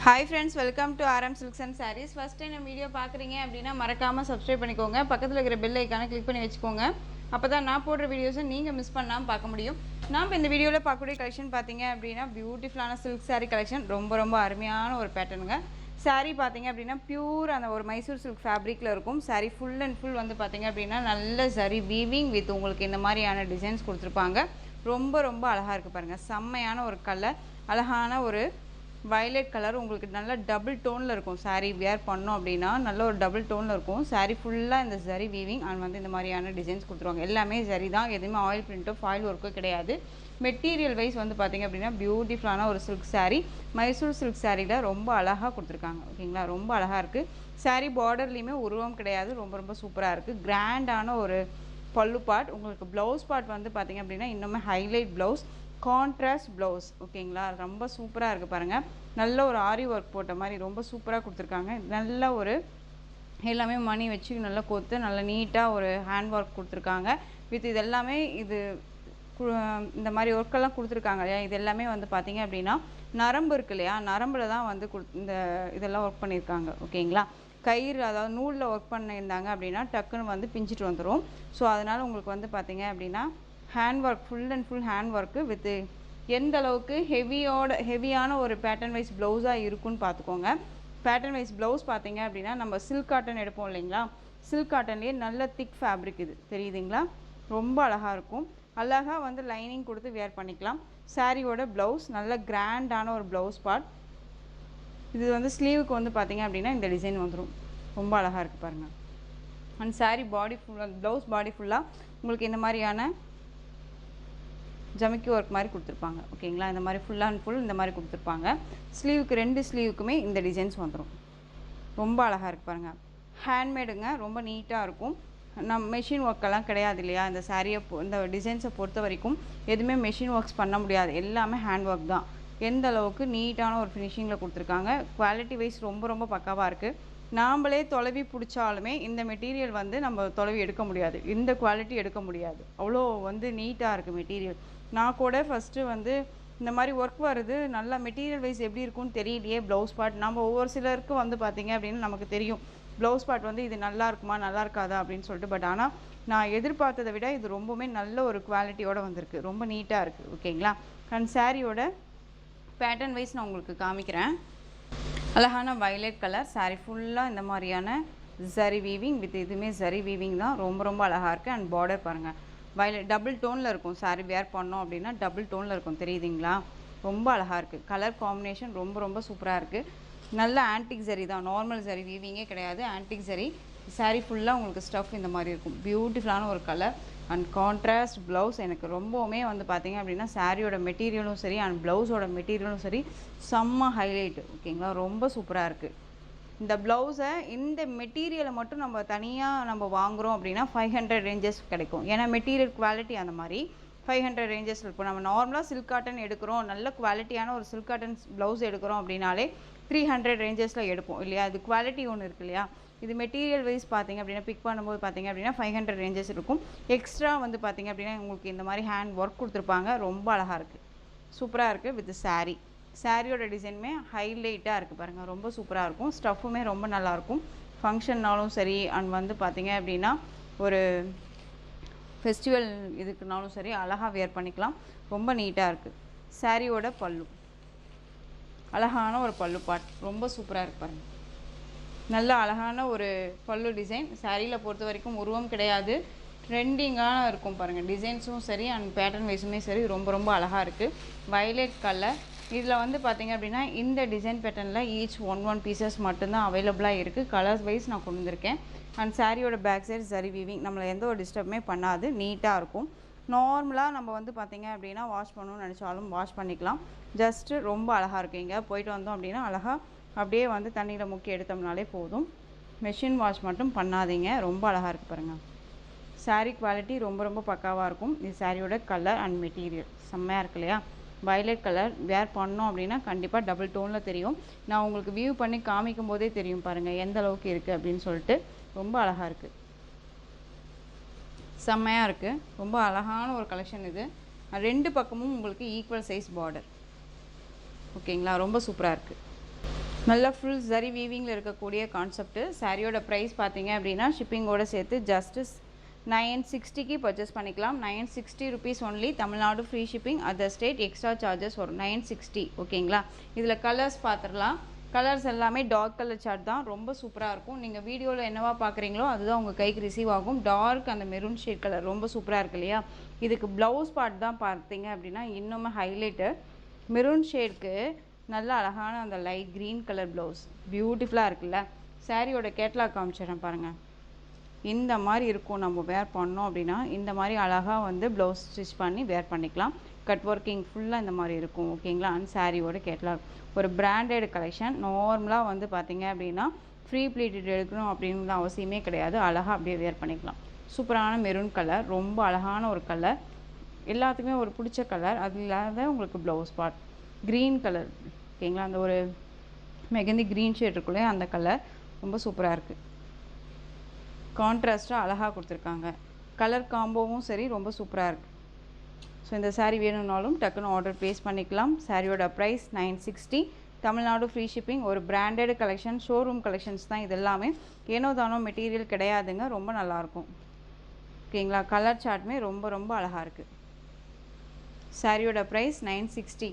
Hi friends, welcome to RM Silks and Sarees. First time இந்த video பார்க்குறீங்க அப்படின்னா மறக்காமல் சப்ஸ்கிரைப் பண்ணிக்கோங்க. பக்கத்தில் இருக்கிற பெல் ஐக்கானை கிளிக் பண்ணி வச்சுக்கோங்க. அப்போ தான் நான் போடுற வீடியோஸை நீங்கள் மிஸ் பண்ணாமல் பார்க்க முடியும். நாம் இந்த வீடியோவில் பார்க்கக்கூடிய கலெக்ஷன் பார்த்தீங்க அப்படின்னா பியூட்டிஃபுல்லான சில்க் சாரீ கலெக்ஷன். ரொம்ப அருமையான ஒரு பேட்டர்னுங்க. சாரீ பார்த்தீங்க அப்படின்னா பியூர் அந்த ஒரு மைசூர் சில்க் ஃபேப்ரிக்கில் இருக்கும். சாரீ ஃபுல் அண்ட் ஃபுல் வந்து பார்த்தீங்க அப்படின்னா நல்ல சரி வீவிங் வித் உங்களுக்கு இந்த மாதிரியான டிசைன்ஸ் கொடுத்துருப்பாங்க. ரொம்ப அழகாக இருக்குது பாருங்கள். செம்மையான ஒரு கலர், அழகான ஒரு வயலட் கலர், உங்களுக்கு நல்ல டபுள் டோனில் இருக்கும். சாரீ வியர் பண்ணோம் அப்படின்னா நல்ல ஒரு டபுள் டோனில் இருக்கும். சாரீ ஃபுல்லாக இந்த ஜரி வீவிங் அண்ட் வந்து இந்த மாதிரியான டிசைன்ஸ் கொடுத்துருவாங்க. எல்லாமே ஜரி தான், எதுவுமே ஆயில் பிரிண்ட்டோ ஃபாயில் ஒர்க்கோ கிடையாது. மெட்டீரியல் வைஸ் வந்து பார்த்திங்க அப்படின்னா பியூட்டிஃபுல்லான ஒரு சில்க் சாரீ, மைசூர் சில்க் சாரியில் ரொம்ப அழகாக கொடுத்துருக்காங்க. ஓகேங்களா, ரொம்ப அழகாக இருக்குது. சாரீ பார்டர்லேயுமே உருவம் கிடையாது, ரொம்ப சூப்பராக இருக்குது. கிராண்டான ஒரு பல்லு பார்ட். உங்களுக்கு ப்ளவுஸ் பார்ட் வந்து பார்த்திங்க அப்படின்னா இன்னுமே ஹைலைட் ப்ளவுஸ், கான்ட்ராஸ்ட் ப்ளவுஸ். ஓகேங்களா, ரொம்ப சூப்பராக இருக்குது பாருங்கள். நல்ல ஒரு ஆரி ஒர்க் போட்ட மாதிரி ரொம்ப சூப்பராக கொடுத்துருக்காங்க. நல்ல ஒரு எல்லாமே மணி வச்சு நல்லா கொத்து நல்லா நீட்டாக ஒரு ஹேண்ட் ஒர்க் கொடுத்துருக்காங்க. வித் இது எல்லாமே இது இந்த மாதிரி ஒர்க்கெல்லாம் கொடுத்துருக்காங்க இல்லையா, இது எல்லாமே வந்து பார்த்திங்க அப்படின்னா நரம்பு இருக்கு இல்லையா, நரம்பில் தான் வந்து இந்த இதெல்லாம் ஒர்க் பண்ணியிருக்காங்க. ஓகேங்களா, கயிறு அதாவது நூலில் ஒர்க் பண்ணியிருந்தாங்க அப்படின்னா டக்குன்னு வந்து பிஞ்சிட்டு வந்துடும். ஸோ அதனால் உங்களுக்கு வந்து பார்த்திங்க அப்படின்னா hand work, full and full hand work with எந்த அளவுக்கு ஹெவியான ஒரு பேட்டர்ன் வைஸ் ப்ளவுஸாக இருக்குன்னு பார்த்துக்கோங்க. பேட்டர்ன் வைஸ் ப்ளவுஸ் பார்த்தீங்க அப்படின்னா நம்ம சில்க் காட்டன் எடுப்போம் இல்லைங்களா, சில்க் காட்டன்லேயே நல்ல திக் ஃபேப்ரிக் இது தெரியுதுங்களா, ரொம்ப அழகாக இருக்கும். அழகாக வந்து லைனிங் கொடுத்து வேர் பண்ணிக்கலாம். சாரியோட ப்ளவுஸ் நல்ல கிராண்டான ஒரு ப்ளவுஸ் பார்ட். இது வந்து ஸ்லீவுக்கு வந்து பார்த்திங்க அப்படின்னா இந்த டிசைன் வந்துடும். ரொம்ப அழகாக இருக்குது பாருங்கள். அண்ட் சாரீ பாடி ஃபுல்லாக, ப்ளவுஸ் பாடி ஃபுல்லாக உங்களுக்கு இந்த மாதிரியான ஜமிக்கி ஒர்க் மாதிரி கொடுத்துருப்பாங்க. ஓகேங்களா, இந்த மாதிரி ஃபுல் அண்ட் ஃபுல் இந்த மாதிரி கொடுத்துருப்பாங்க. ஸ்லீவுக்கு 2 ஸ்லீவுக்குமே இந்த டிசைன்ஸ் வந்துடும். ரொம்ப அழகாக இருக்குது பாருங்கள். ஹேண்ட்மேடுங்க, ரொம்ப நீட்டாக இருக்கும். மெஷின் ஒர்க்கெல்லாம் கிடையாது இல்லையா, இந்த சாரியை இந்த டிசைன்ஸை பொறுத்த வரைக்கும் எதுவுமே மெஷின் ஒர்க்ஸ் பண்ண முடியாது, எல்லாமே ஹேண்ட் ஒர்க் தான். எந்த அளவுக்கு நீட்டான ஒரு ஃபினிஷிங்கில் கொடுத்துருக்காங்க. குவாலிட்டி வைஸ் ரொம்ப பக்காவாக இருக்குது. நாம்ளே தொலைவி பிடிச்சாலுமே இந்த மெட்டீரியல் வந்து நம்ம தொலைவி எடுக்க முடியாது, இந்த குவாலிட்டி எடுக்க முடியாது. அவ்வளோ வந்து நீட்டாக இருக்குது மெட்டீரியல். நான் கூட ஃபஸ்ட்டு வந்து இந்த மாதிரி ஒர்க் வருது நல்லா மெட்டீரியல் வைஸ் எப்படி இருக்குன்னு தெரியலையே, ப்ளவுஸ் பார்ட் நம்ம ஒவ்வொரு சிலருக்கு வந்து பார்த்திங்க அப்படின்னு நமக்கு தெரியும் ப்ளவுஸ் பார்ட் வந்து இது நல்லா இருக்குமா நல்லா இருக்காதா அப்படின்னு சொல்லிட்டு. பட் ஆனால் நான் எதிர்பார்த்ததை விட இது ரொம்பவுமே நல்ல ஒரு குவாலிட்டியோடு வந்திருக்கு, ரொம்ப நீட்டாக இருக்குது. ஓகேங்களா, அண்ட் சாரியோட பேட்டர்ன் வைஸ் நான் உங்களுக்கு காமிக்கிறேன். அழகான வயலட் கலர் சாரீ ஃபுல்லாக இந்த மாதிரியான ஜரி வீவிங் வித் இதுவுமே ஜரி வீவிங் தான், ரொம்ப அழகாக இருக்குது. அண்ட் பார்டர் பாருங்கள், வயலட் டபுள் டோனில் இருக்கும். சாரீ வேர் பண்ணோம் அப்படின்னா டபுள் டோனில் இருக்கும், தெரியுதுங்களா, ரொம்ப அழகாக இருக்குது. கலர் காம்பினேஷன் ரொம்ப சூப்பராக இருக்குது. நல்ல ஆன்டிக் ஜரி தான், நார்மல் ஜரி வீவிங்கே கிடையாது, ஆன்டிக் ஜரி. சாரீ ஃபுல்லாக உங்களுக்கு ஸ்டஃப் இந்த மாதிரி இருக்கும். பியூட்டிஃபுல்லான ஒரு கலர் அண்ட் கான்ட்ராஸ்ட் ப்ளவுஸ். எனக்கு ரொம்பவுமே வந்து பார்த்திங்க அப்படின்னா சாரியோட மெட்டீரியலும் சரி அண்ட் ப்ளவுஸோட மெட்டீரியலும் சரி செம்ம ஹைலைட்டு. ஓகேங்களா, ரொம்ப சூப்பராக இருக்குது. இந்த ப்ளவுஸை இந்த மெட்டீரியலை மட்டும் நம்ம தனியாக நம்ம வாங்குகிறோம் அப்படின்னா 500 ரேஞ்சஸ் கிடைக்கும். ஏன்னா மெட்டீரியல் குவாலிட்டி அந்த மாதிரி 500 ரேஞ்சஸ் இருக்கும். நம்ம நார்மலாக சில்க் காட்டன் எடுக்கிறோம், நல்ல குவாலிட்டியான ஒரு சில்க் காட்டன் ப்ளவுஸ் எடுக்கிறோம் அப்படின்னாலே 300 ரேஞ்சஸில் எடுப்போம் இல்லையா. அது குவாலிட்டி ஒன்று இருக்குது இல்லையா. இது மெட்டீரியல் வைஸ் பார்த்திங்க அப்படின்னா பிக் பண்ணும்போது பார்த்திங்க அப்படின்னா 500 ரேஞ்சஸ் இருக்கும். எக்ஸ்ட்ரா வந்து பார்த்திங்க அப்படின்னா உங்களுக்கு இந்த மாதிரி ஹேண்ட் ஒர்க் கொடுத்துருப்பாங்க. ரொம்ப அழகாக இருக்குது, சூப்பராக இருக்குது. வித் சாரியோட டிசைனுமே ஹைலைட்டாக இருக்குது பாருங்கள், ரொம்ப சூப்பராக இருக்கும். ஸ்டஃப்புமே ரொம்ப நல்லாயிருக்கும். ஃபங்க்ஷன்னாலும் சரி அண்ட் வந்து பார்த்திங்க அப்படின்னா ஒரு ஃபெஸ்டிவல் இதுக்குனாலும் சரி அழகாக வேர் பண்ணிக்கலாம். ரொம்ப நீட்டாக இருக்குது. சாரியோட பல்லு அழகான ஒரு பல்லு பார்ட், ரொம்ப சூப்பராக இருக்குது பாருங்கள். நல்ல அழகான ஒரு பல்லு டிசைன். சாரியில் பொறுத்த வரைக்கும் உருவம் கிடையாது, ட்ரெண்டிங்காக இருக்கும் பாருங்கள். டிசைன்ஸும் சரி அண்ட் பேட்டர்ன் வைஸுமே சரி ரொம்ப அழகாக இருக்குது. Violet colour. இதில் வந்து பார்த்திங்க அப்படின்னா இந்த டிசைன் பேட்டர்னில் ஈச் ஒன் பீசஸ் மட்டும்தான் அவைலபிளாக இருக்குது. கலர்ஸ் வைஸ் நான் கொண்டு வந்திருக்கேன். அண்ட் சாரியோட பேக் சைடு சரி வீவிங், நம்மளை எந்த ஒரு டிஸ்டர்புமே பண்ணாது, நீட்டாக இருக்கும். நார்மலாக நம்ம வந்து பார்த்திங்க அப்படின்னா வாஷ் பண்ணணும்னு நினச்சாலும் வாஷ் பண்ணிக்கலாம். ஜஸ்ட்டு ரொம்ப அழகாக இருக்குது. இங்கே போயிட்டு வந்தோம் அப்படின்னா அழகாக அப்படியே வந்து தண்ணியில் முக்கி எடுத்தோம்னாலே போதும். மெஷின் வாஷ் மட்டும் பண்ணாதீங்க. ரொம்ப அழகாக இருக்குது பாருங்கள். சாரீ குவாலிட்டி ரொம்ப பக்காவாக இருக்கும். இது சாரியோட கலர் அண்ட் மெட்டீரியல் செம்மையாக இருக்கு இல்லையா. வயலட் கலர் வேர் பண்ணோம் அப்படின்னா கண்டிப்பாக டபுள் டோனில் தெரியும். நான் உங்களுக்கு வியூ பண்ணி காமிக்கும் போதே தெரியும் பாருங்கள் எந்த அளவுக்கு இருக்குது அப்படின்னு சொல்லிட்டு. ரொம்ப அழகாக இருக்குது, செம்மையாக இருக்குது. ரொம்ப அழகான ஒரு கலெக்ஷன் இது. 2 பக்கமும் உங்களுக்கு ஈக்குவல் சைஸ் பார்டர். ஓகேங்களா, ரொம்ப சூப்பராக இருக்குது. நல்ல ஃபுல் ஜரி வீவிங்கில் இருக்கக்கூடிய கான்செப்ட்டு. சாரியோட ப்ரைஸ் பார்த்தீங்க அப்படின்னா ஷிப்பிங்கோடு சேர்த்து ஜஸ்ட்டு 960க்கு பர்ச்சேஸ் பண்ணிக்கலாம். 960 rupees only. Tamil Nadu free shipping, other state extra charges வரும். 960 ஓகேங்களா. இதில் கலர்ஸ் பார்த்துடலாம். கலர்ஸ் எல்லாமே டார்க் கலர் சார்ட் தான். ரொம்ப சூப்பராக இருக்கும். நீங்கள் வீடியோவில் என்னவா பார்க்குறீங்களோ அதுதான் உங்கள் கைக்கு ரிசீவ் ஆகும். டார்க் அந்த மெரூன் ஷேட் கலர் ரொம்ப சூப்பராக இருக்கு இல்லையா. இதுக்கு ப்ளவுஸ் பார்ட் தான் பார்த்தீங்க அப்படின்னா இன்னுமே ஹைலைட்டு. மெரூன் ஷேட்க்கு நல்ல அழகான அந்த லைட் க்ரீன் கலர் ப்ளவுஸ் பியூட்டிஃபுல்லாக இருக்குல்ல. சாரியோட கேட்லாக் காமிச்சிடுறேன் பாருங்கள். இந்த மாதிரி இருக்கும். நம்ம வேர் பண்ணோம் அப்படின்னா இந்த மாதிரி அழகாக வந்து ப்ளவுஸ் ஸ்டிச் பண்ணி வேர் பண்ணிக்கலாம். கட் ஒர்க்கிங் ஃபுல்லாக இந்த மாதிரி இருக்கும் ஓகேங்களா. அண்ட் சாரியோட கேட்லாக் ஒரு பிராண்டட் கலெக்ஷன். நார்மலாக வந்து பார்த்தீங்க அப்படின்னா ஃப்ரீ ப்ளீட்டட் எடுக்கணும் அப்படின்னு அவசியமே கிடையாது. அழகாக அப்படியே வேர் பண்ணிக்கலாம். சூப்பரான மெரூன் கலர், ரொம்ப அழகான ஒரு கலர், எல்லாத்துக்குமே ஒரு பிடிச்ச கலர். அது இல்லாத உங்களுக்கு ப்ளவுஸ் பார்ட் க்ரீன் கலர் ஓகேங்களா. அந்த ஒரு மெகந்தி க்ரீன் ஷேட் இருக்குள்ளே அந்த கலர் ரொம்ப சூப்பராக இருக்குது. கான்ட்ராஸ்ட்டாக அழகாக கொடுத்துருக்காங்க. கலர் காம்போவும் சரி ரொம்ப சூப்பராக இருக்குது. ஸோ இந்த சாரீ வேணும்னாலும் டக்குன்னு ஆர்டர் ப்ளேஸ் பண்ணிக்கலாம். சாரியோட ப்ரைஸ் 960. Tamil Nadu free shipping. ஒரு பிராண்டட் கலெக்ஷன், ஷோரூம் கலெக்ஷன்ஸ் தான் இது எல்லாமே. ஏனோ தானோ மெட்டீரியல் கிடையாதுங்க. ரொம்ப நல்லாயிருக்கும் ஓகேங்களா. கலர் சார்ட்டுமே ரொம்ப ரொம்ப அழகாக இருக்குது. சாரியோட ப்ரைஸ் 960.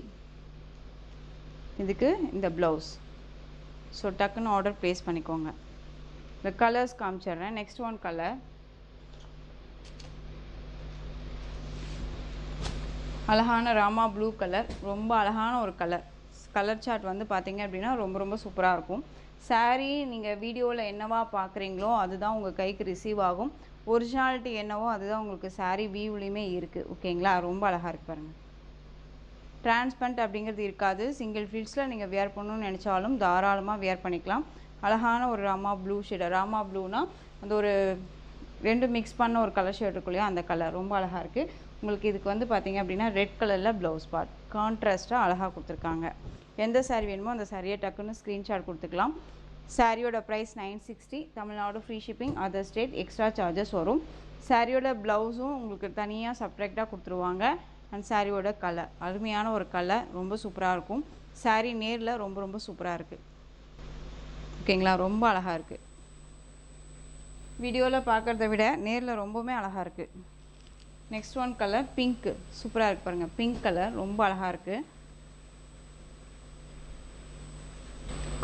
இதுக்கு இந்த ப்ளவுஸ். ஸோ டக்குன்னு ஆர்டர் ப்ளேஸ் பண்ணிக்கோங்க. இந்த கலர்ஸ் காமிச்சிடுறேன். நெக்ஸ்ட் ஒன் கலர் அழகான ராமா ப்ளூ கலர். ரொம்ப அழகான ஒரு கலர். கலர் சார்ட் வந்து பார்த்தீங்க அப்படின்னா ரொம்ப ரொம்ப சூப்பராக இருக்கும். சாரீ நீங்கள் வீடியோவில் என்னவா பார்க்குறீங்களோ அதுதான் உங்கள் கைக்கு ரிசீவ் ஆகும். ஒரிஜினாலிட்டி என்னவோ அதுதான் உங்களுக்கு சாரீ வியூலையுமே இருக்குது ஓகேங்களா. ரொம்ப அழகாக இருக்கு பாருங்கள். டிரான்ஸ்பரண்ட் அப்படிங்கிறது இருக்காது. சிங்கிள் ஃபில்ஸில் நீங்கள் வேர் பண்ணணும்னு நினச்சாலும் தாராளமாக வேர் பண்ணிக்கலாம். அழகான ஒரு ராமா ப்ளூ ஷேடு. ராமா ப்ளூனா அந்த ஒரு ரெண்டு மிக்ஸ் பண்ண ஒரு கலர் ஷேட் இருக்கும் இல்லையா, அந்த கலர் ரொம்ப அழகாக இருக்குது. உங்களுக்கு இதுக்கு வந்து பார்த்தீங்க அப்படின்னா ரெட் கலரில் ப்ளவுஸ் பார்ட் கான்ட்ராஸ்ட்டாக அழகாக கொடுத்துருக்காங்க. எந்த சாரீ வேணுமோ அந்த சாரியை டக்குன்னு ஸ்க்ரீன்ஷாட் கொடுத்துக்கலாம். சாரியோட price 960. Tamil Nadu free shipping, other state extra charges வரும். சாரியோட ப்ளவுஸும் உங்களுக்கு தனியாக செப்ரேட்டாக கொடுத்துருவாங்க. அண்ட் சாரியோட கலர் அருமையான ஒரு கலர், ரொம்ப சூப்பராக இருக்கும். சாரீ நேரில் ரொம்ப ரொம்ப சூப்பராக இருக்குது ஓகேங்களா. ரொம்ப அழகாக இருக்குது. வீடியோவில் பார்க்குறத விட நேரில் ரொம்பவுமே அழகாக இருக்குது. Next one colour pink. சூப்பராக இருக்குது பாருங்கள். பிங்க் கலர் ரொம்ப அழகாக இருக்குது.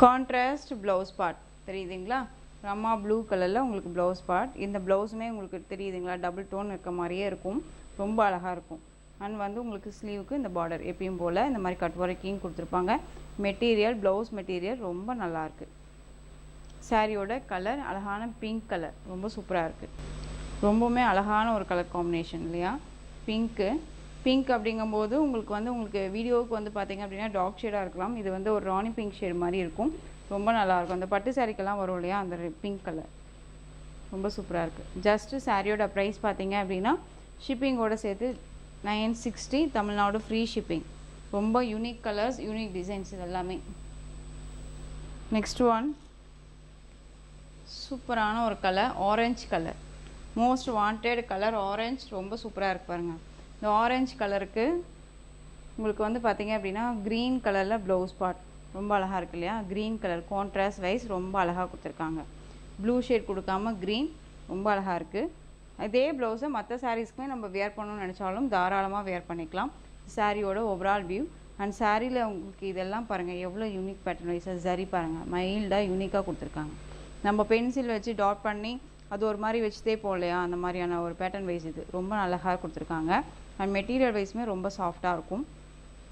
கான்ட்ராஸ்ட் ப்ளவுஸ் பார்ட் தெரியுதுங்களா. ரமா ப்ளூ கலரில் உங்களுக்கு ப்ளவுஸ் பார்ட். இந்த ப்ளவுஸுமே உங்களுக்கு தெரியுதுங்களா, டபுள் டோன் இருக்க மாதிரியே இருக்கும். ரொம்ப அழகாக இருக்கும். அண்ட் வந்து உங்களுக்கு ஸ்லீவுக்கு இந்த பார்டர் எப்பயும் போல் இந்த மாதிரி கட் ஒர்க்கிங் கொடுத்துருப்பாங்க. மெட்டீரியல் ப்ளவுஸ் மெட்டீரியல் ரொம்ப நல்லாயிருக்கு. சாரியோட கலர் அழகான பிங்க் கலர், ரொம்ப சூப்பராக இருக்குது. ரொம்பவுமே அழகான ஒரு கலர் காம்பினேஷன் இல்லையா. பிங்க் அப்படிங்கும்போது உங்களுக்கு வீடியோவுக்கு வந்து பார்த்திங்க அப்படின்னா டார்க் ஷேடாக இருக்கலாம். இது வந்து ஒரு ராணி பிங்க் ஷேட் மாதிரி இருக்கும். ரொம்ப நல்லாயிருக்கும். அந்த பட்டு சாரிக்கெல்லாம் வரும் இல்லையா, அந்த பிங்க் கலர் ரொம்ப சூப்பராக இருக்குது. ஜஸ்ட்டு சாரியோட ப்ரைஸ் பார்த்திங்க அப்படின்னா ஷிப்பிங்கோடு சேர்த்து 960. Tamil Nadu free shipping. ரொம்ப யூனிக் கலர்ஸ், யூனிக் டிசைன்ஸ் இது எல்லாமே. நெக்ஸ்ட் ஒன் சூப்பரான ஒரு colour, orange colour. Most wanted colour orange. ரொம்ப சூப்பராக இருக்கு பாருங்கள். இந்த ஆரஞ்சு கலருக்கு உங்களுக்கு வந்து பார்த்திங்க அப்படின்னா க்ரீன் கலரில் ப்ளவுஸ் பார்ட் ரொம்ப அழகாக இருக்குது இல்லையா. க்ரீன் கலர் கான்ட்ராஸ்ட் வைஸ் ரொம்ப அழகாக கொடுத்துருக்காங்க. ப்ளூ ஷேட் கொடுக்காம க்ரீன், ரொம்ப அழகாக இருக்குது. இதே ப்ளவுஸை மற்ற சாரீஸ்க்குமே நம்ம வேர் பண்ணணும்னு நினச்சாலும் தாராளமாக வேர் பண்ணிக்கலாம். சாரியோட ஓவரால் வியூ. அண்ட் சாரியில் உங்களுக்கு இதெல்லாம் பாருங்கள் எவ்வளோ யூனிக் பேட்டர்ன் வைஸாக சரி பாருங்கள், மைல்டாக யூனிக்காக கொடுத்துருக்காங்க. நம்ம பென்சில் வச்சு டாட் பண்ணி அது ஒரு மாதிரி வச்சுதே போகலையா, அந்த மாதிரியான ஒரு பேட்டர்ன் வைஸ் இது ரொம்ப அழகாக கொடுத்துருக்காங்க. அண்ட் மெட்டீரியல் வைஸுமே ரொம்ப சாஃப்டாக இருக்கும்.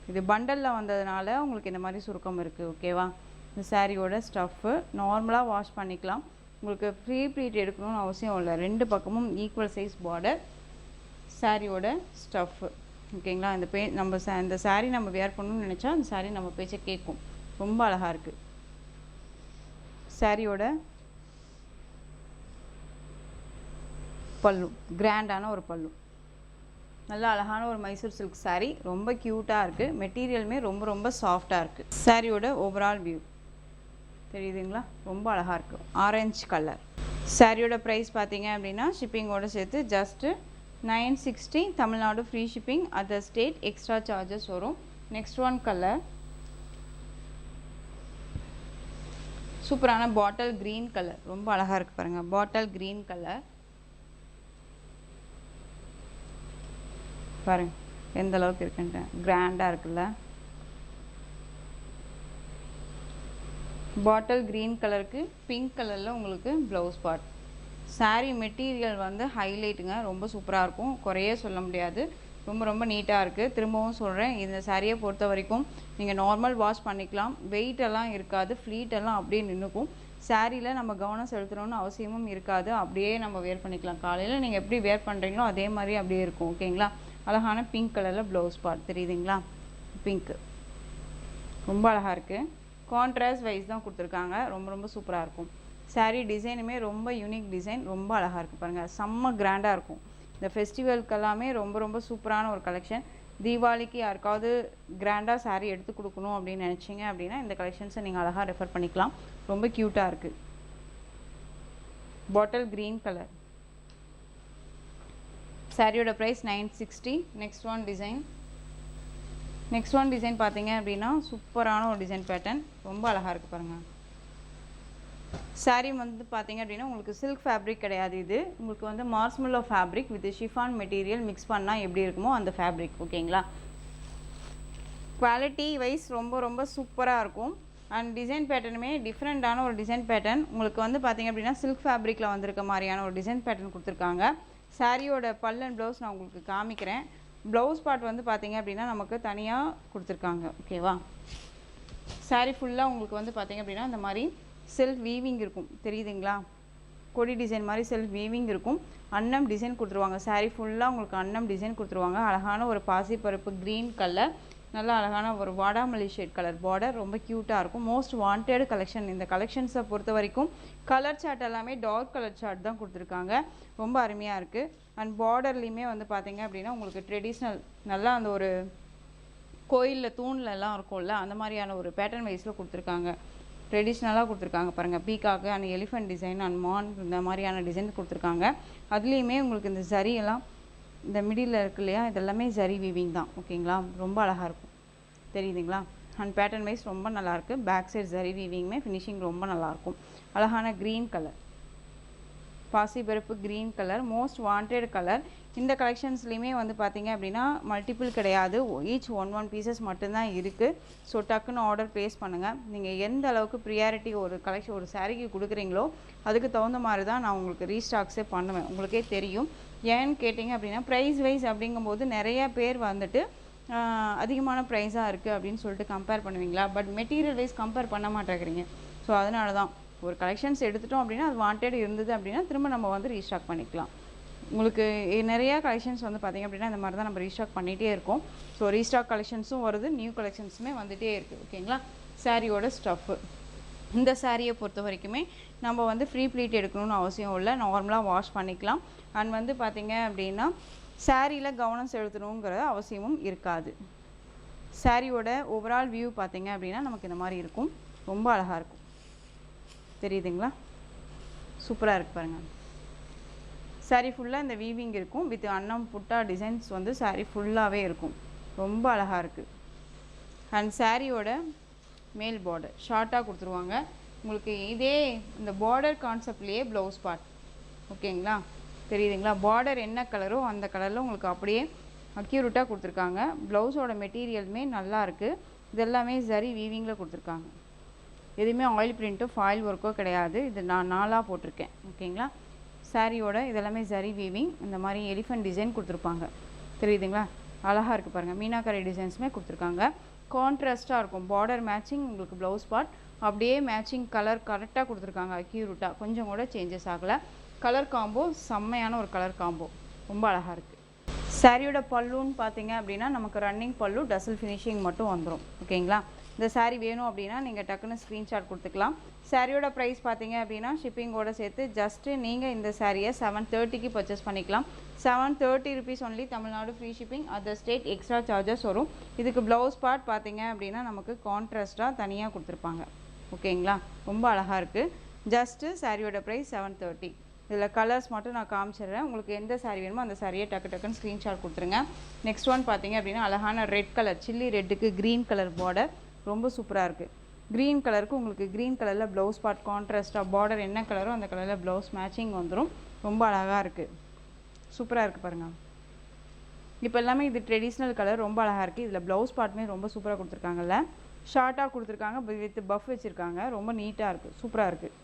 இது பண்டலில் வந்ததுனால உங்களுக்கு இந்த மாதிரி சுருக்கம் இருக்குது ஓகேவா. இந்த சாரியோட ஸ்டஃப்பு நார்மலாக வாஷ் பண்ணிக்கலாம். உங்களுக்கு ஃப்ரீ ப்ளீட் எடுக்கணும்னு அவசியம் இல்லை. ரெண்டு பக்கமும் ஈக்குவல் சைஸ் பார்டர். சாரியோட ஸ்டஃப்பு ஓகேங்களா. இந்த சாரீ நம்ம வேர் பண்ணணும்னு நினச்சா அந்த சாரீ நம்ம பேச்சை கேட்கும். ரொம்ப அழகாக இருக்குது. சாரியோட பல்லு கிராண்டான ஒரு பல்லு. நல்லா அழகான ஒரு மைசூர் சில்க் சாரீ. ரொம்ப க்யூட்டாக இருக்குது. மெட்டீரியலுமே ரொம்ப ரொம்ப சாஃப்டாக இருக்குது. சாரியோட ஓவரால் வியூ தெரியுதுங்களா, ரொம்ப அழகாக இருக்குது. Orange colour. சாரியோட ப்ரைஸ் பார்த்தீங்க அப்படின்னா ஷிப்பிங்கோடு சேர்த்து just 960. Tamil Nadu free shipping, other state extra charges வரும். நெக்ஸ்ட் ஒன் கலர் சூப்பரான பாட்டில் க்ரீன் கலர், ரொம்ப அழகாக இருக்குது பாருங்கள். பாட்டில் க்ரீன் கலர் பாருங்கள் எந்த அளவுக்கு இருக்குன்ட்டு கிராண்டாக இருக்குல்ல. பாட்டில் க்ரீன் கலருக்கு பிங்க் கலரில் உங்களுக்கு ப்ளவுஸ் பார்ட். சாரீ மெட்டீரியல் வந்து ஹைலைட்டுங்க, ரொம்ப சூப்பராக இருக்கும், குறையே சொல்ல முடியாது. ரொம்ப ரொம்ப நீட்டாக இருக்குது. திரும்பவும் சொல்கிறேன், இந்த சாரியை பொறுத்த வரைக்கும் நீங்கள் நார்மல் வாஷ் பண்ணிக்கலாம், வெயிட்டெல்லாம் இருக்காது, ஃப்ளீட்டெல்லாம் அப்படியே நின்றுக்கும். சாரியில் நம்ம கவனம் செலுத்தணும்னு அவசியமும் இருக்காது, அப்படியே நம்ம வேர் பண்ணிக்கலாம். காலையில் நீங்கள் எப்படி வேர் பண்ணுறீங்களோ அதே மாதிரி அப்படியே இருக்கும். ஓகேங்களா. அழகான பிங்க் கலரில் ப்ளவுஸ் பார்ட் தெரியுதுங்களா. பிங்க்கு ரொம்ப அழகாக இருக்குது. கான்ட்ராஸ்ட் வைஸ் தான் கொடுத்துருக்காங்க, ரொம்ப ரொம்ப சூப்பராக இருக்கும். சாரீ டிசைனுமே ரொம்ப யூனிக் டிசைன், ரொம்ப அழகாக இருக்குது பாருங்கள். செம்ம கிராண்டாக இருக்கும். இந்த ஃபெஸ்டிவல்க்கெல்லாமே ரொம்ப ரொம்ப சூப்பரான ஒரு கலெக்ஷன். தீபாவளிக்கு யாருக்காவது கிராண்டாக சாரீ எடுத்து கொடுக்கணும் அப்படின்னு நினச்சிங்க அப்படின்னா இந்த கலெக்ஷன்ஸை நீங்கள் அழகாக ரெஃபர் பண்ணிக்கலாம். ரொம்ப க்யூட்டாக இருக்குது. Bottle green colour. சாரியோட ப்ரைஸ் 960. நெக்ஸ்ட் ஒன் டிசைன் பார்த்தீங்க அப்படின்னா சூப்பரான ஒரு டிசைன் பேட்டர்ன், ரொம்ப அழகாக இருக்குது பாருங்கள். சாரீ வந்து பார்த்தீங்க அப்படின்னா உங்களுக்கு சில்க் ஃபேப்ரிக் கிடையாது, இது உங்களுக்கு வந்து marshmallow fabric with chiffon material mix பண்ணால் எப்படி இருக்குமோ அந்த ஃபேப்ரிக். ஓகேங்களா. குவாலிட்டி வைஸ் ரொம்ப ரொம்ப சூப்பராக இருக்கும். அண்ட் டிசைன் பேட்டர்னுமே டிஃப்ரெண்ட்டான ஒரு டிசைன் பேட்டர்ன். உங்களுக்கு வந்து பார்த்தீங்க அப்படின்னா சில்க் ஃபேப்ரிக்கில் வந்திருக்க மாதிரியான ஒரு டிசைன் பேட்டர்ன் கொடுத்துருக்காங்க. சாரியோட பல் அண்ட் ப்ளவுஸ் நான் உங்களுக்கு காமிக்கிறேன். ப்ளவுஸ் பார்ட் வந்து பார்த்தீங்க அப்படின்னா நமக்கு தனியாக கொடுத்துருக்காங்க. ஓகேவா. சாரீ ஃபுல்லாக உங்களுக்கு வந்து பார்த்தீங்க அப்படின்னா இந்த மாதிரி செல்ஃப் வீவிங் இருக்கும், தெரியுதுங்களா. கொடி டிசைன் மாதிரி செல்ஃப் வீவிங் இருக்கும். அன்னம் டிசைன் கொடுத்துருவாங்க. சாரீ ஃபுல்லாக உங்களுக்கு அன்னம் டிசைன் கொடுத்துருவாங்க. அழகான ஒரு பாசிப்பருப்பு க்ரீன் கலர், நல்லா அழகான ஒரு வாடாமல்லி ஷேட் கலர் பார்டர், ரொம்ப க்யூட்டாக இருக்கும். Most wanted collection. இந்த கலெக்ஷன்ஸை பொறுத்த வரைக்கும் கலர் சார்ட் எல்லாமே டார்க் கலர் சார்ட் தான் கொடுத்துருக்காங்க, ரொம்ப அருமையாக இருக்குது. அண்ட் பார்டர்லேயுமே வந்து பார்த்தீங்க அப்படின்னா உங்களுக்கு ட்ரெடிஷ்னல் நல்லா அந்த ஒரு கோயிலில் தூண்லலாம் இருக்கும்ல அந்த மாதிரியான ஒரு பேட்டர்ன் வைஸில் கொடுத்துருக்காங்க. ட்ரெடிஷ்னலாக கொடுத்துருக்காங்க பாருங்கள். Peacock and elephant design and மான் இந்த மாதிரியான டிசைன் கொடுத்துருக்காங்க. அதுலேயுமே உங்களுக்கு இந்த ஜரி எல்லாம் இந்த மிடில் இருக்கு இல்லையா, இதெல்லாமே ஜரி வீவிங் தான். ஓகேங்களா. ரொம்ப அழகாக இருக்கும், தெரியுதுங்களா. அண்ட் பேட்டர்ன் வைஸ் ரொம்ப நல்லாயிருக்கு. பேக் சைட் ஜரி வீவிங்குமே ஃபினிஷிங் ரொம்ப நல்லாயிருக்கும். அழகான க்ரீன் கலர், பாசிப்பருப்பு green colour, most wanted colour. இந்த கலெக்ஷன்ஸ்லேயுமே வந்து பார்த்தீங்க அப்படின்னா மல்டிபிள் கிடையாது, ஈச் ஒன் பீசஸ் மட்டும்தான் இருக்குது. ஸோ டக்குன்னு ஆர்டர் ப்ளேஸ் பண்ணுங்கள். நீங்கள் எந்த அளவுக்கு ப்ரியாரிட்டி ஒரு கலெக்ஷன் ஒரு சாரீக்கு கொடுக்குறீங்களோ அதுக்கு தகுந்த மாதிரி தான் நான் உங்களுக்கு ரீஸ்டாக்ஸே பண்ணுவேன். உங்களுக்கே தெரியும். ஏன்னு கேட்டிங்க அப்படின்னா ப்ரைஸ் வைஸ் அப்படிங்கும்போது நிறைய பேர் வந்துட்டு அதிகமான ப்ரைஸாக இருக்குது அப்படின்னு சொல்லிட்டு கம்பேர் பண்ணுவீங்களா. பட் மெட்டீரியல் வைஸ் கம்பேர் பண்ண மாட்டேங்கிறீங்க. ஸோ அதனால தான் ஒரு கலெக்ஷன்ஸ் எடுத்துட்டோம் அப்படின்னா அது வாண்டட் இருந்தது அப்படின்னா திரும்ப நம்ம வந்து ரீஸ்டாக் பண்ணிக்கலாம். உங்களுக்கு நிறையா கலெக்ஷன்ஸ் வந்து பார்த்திங்க அப்படின்னா இந்த மாதிரி தான் நம்ம ரீஸ்டாக் பண்ணிகிட்டே இருக்கோம். ஸோ ரீஸ்டாக் கலெக்ஷன்ஸும் வருது, நியூ கலெக்ஷன்ஸுமே வந்துகிட்டே இருக்குது. ஓகேங்களா. சாரியோட ஸ்டஃப்பு. இந்த சாரியை பொறுத்த வரைக்குமே நம்ம வந்து ஃப்ரீ ப்ளீட் எடுக்கணும்னு அவசியம் இல்லை, நார்மலாக வாஷ் பண்ணிக்கலாம். அண்ட் வந்து பார்த்திங்க அப்படின்னா சாரியில் கவனம் செலுத்தணுங்கிற அவசியமும் இருக்காது. சாரியோட ஓவரால் வியூ பார்த்திங்க அப்படின்னா நமக்கு இந்த மாதிரி இருக்கும், ரொம்ப அழகாக இருக்கும், தெரியுதுங்களா. சூப்பராக இருக்குது பாருங்கள். சாரீ ஃபுல்லாக இந்த வீவிங் இருக்கும் வித் அன்னம் புட்டா டிசைன்ஸ் வந்து சாரீ ஃபுல்லாகவே இருக்கும், ரொம்ப அழகாக இருக்குது. அண்ட் சாரியோட மேல் பார்டர் ஷார்ட்டாக கொடுத்துருவாங்க உங்களுக்கு. இதே இந்த பார்டர் கான்செப்ட்லேயே ப்ளவுஸ் பார்ட். ஓகேங்களா, தெரியுதுங்களா. பார்டர் என்ன கலரோ அந்த கலரில் உங்களுக்கு அப்படியே அக்யூரேட்டாக கொடுத்துருக்காங்க. ப்ளவுஸோட மெட்டீரியலுமே நல்லா இருக்குது. இதெல்லாமே ஜரி வீவிங்கில் கொடுத்துருக்காங்க. எதுவுமே ஆயில் பிரிண்ட்டோ ஃபாயில் ஒர்க்கோ கிடையாது. இது நான் 4ஆக போட்டிருக்கேன். ஓகேங்களா. சாரியோட இதெல்லாமே ஜரி வீவிங், இந்த மாதிரி எலிஃபென்ட் டிசைன் கொடுத்துருப்பாங்க, தெரியுதுங்களா. அழகாக இருக்குது பாருங்கள். மீனாக்கரை டிசைன்ஸுமே கொடுத்துருக்காங்க. கான்ட்ராஸ்ட்டாக இருக்கும். பார்டர் மேட்சிங் உங்களுக்கு ப்ளவுஸ் பார்ட் அப்படியே மேட்சிங் கலர் கரெக்டாக கொடுத்துருக்காங்க. அக்யூரேட்டாக கொஞ்சம் கூட சேஞ்சஸ் ஆகலை. கலர் காம்போ செம்மையான ஒரு கலர் காம்போ, ரொம்ப அழகாக இருக்குது. சாரியோட பல்லுன்னு பார்த்தீங்க அப்படின்னா நமக்கு ரன்னிங் பல்லு, டசல் ஃபினிஷிங் மட்டும் வந்துடும். ஓகேங்களா. இந்த சாரீ வேணும் அப்படின்னா நீங்கள் டக்குன்னு ஸ்க்ரீன்ஷாட் கொடுத்துக்கலாம். சாரியோட ப்ரைஸ் பார்த்தீங்க அப்படின்னா ஷிப்பிங்கோடு சேர்த்து ஜஸ்ட்டு நீங்கள் இந்த சாரியை 730க்கு பர்ச்சேஸ் பண்ணிக்கலாம். 730 rupees only. Tamil Nadu free shipping, other state extra charges வரும். இதுக்கு ப்ளவுஸ் பார்ட் பார்த்தீங்க அப்படின்னா நமக்கு கான்ட்ராஸ்ட்டாக தனியாக கொடுத்துருப்பாங்க. ஓகேங்களா, ரொம்ப அழகாக இருக்குது. ஜஸ்ட்டு சாரியோட ப்ரைஸ் 730. இதில் கலர்ஸ் மட்டும் நான் காமிச்சிடுறேன். உங்களுக்கு எந்த சாரீ வேணுமோ அந்த சாரியை டக்குன்னு ஸ்க்ரீன்ஷாட் கொடுத்துருங்க. நெக்ஸ்ட் ஒன் பார்த்தீங்க அப்படின்னா அழகான ரெட் கலர், சில்லி ரெட்டுக்கு க்ரீன் கலர் பார்டர், ரொம்ப சூப்பராக இருக்குது. க்ரீன் கலருக்கு உங்களுக்கு க்ரீன் கலரில் ப்ளவுஸ் பார்ட் கான்ட்ராஸ்ட்டாக பார்டர் என்ன கலரோ அந்த கலரில் ப்ளவுஸ் மேட்சிங் வந்துடும். ரொம்ப அழகாக இருக்குது, சூப்பராக இருக்குது பாருங்கள். இப்போ எல்லாமே இது ட்ரெடிஷ்னல் கலர், ரொம்ப அழகாக இருக்குது. இதில் ப்ளவுஸ் பார்ட்டுமே ரொம்ப சூப்பராக கொடுத்துருக்காங்கல்ல, ஷார்ட்டாக கொடுத்துருக்காங்க, வித் பஃப் வச்சுருக்காங்க, ரொம்ப நீட்டாக இருக்குது, சூப்பராக இருக்குது.